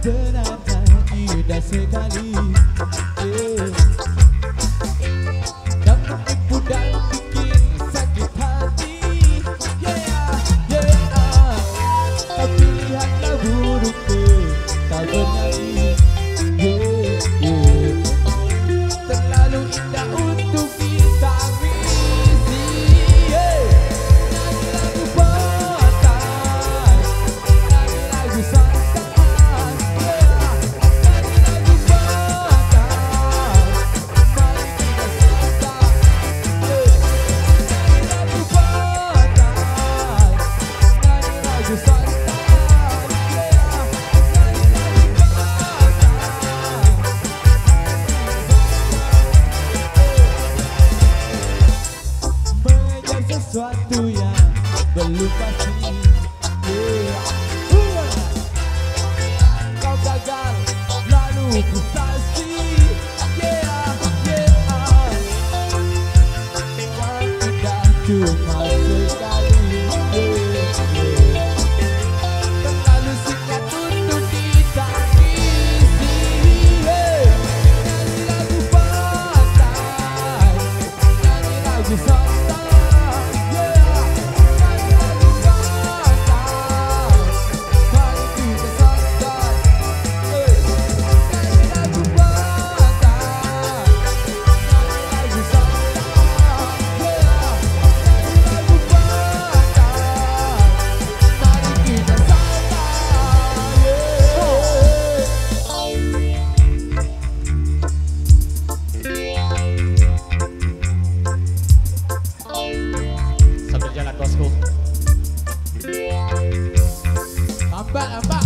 sebenarnya indah sekali, yeah. Namun tipu dan bikin sakit hati, yeah, yeah. Tapi lihatlah burukku tak bernyanyi, yeah, yeah. Terlalu indah untuk kita risih, yeah. Nyanyi lagu pantai, nyanyi lagu santai, yeah. Nyanyi lagu pantai, mari kita santai, yeah. Nyanyi lagu pantai, nyanyi lagu santai, yeah. Nyanyi lagu pantai, mengejar sesuatu yang belum pasti, yeah. Kau gagal lalu frustasi, yeah, yeah. Yang indah cuma sekali, yeah, yeah. Terlalu singkat untuk kita isi, yeah. Nyanyi lagu pantai, nyanyi lagu santai, yeah. Nyanyi lagu pantai, mari kita santai, yeah. Nyanyi lagu pantai, nyanyi lagu santai, yeah. Nyanyi lagu pantai, mari kita santai, yeah. Sambil jalan bosku. Lambat, lambat.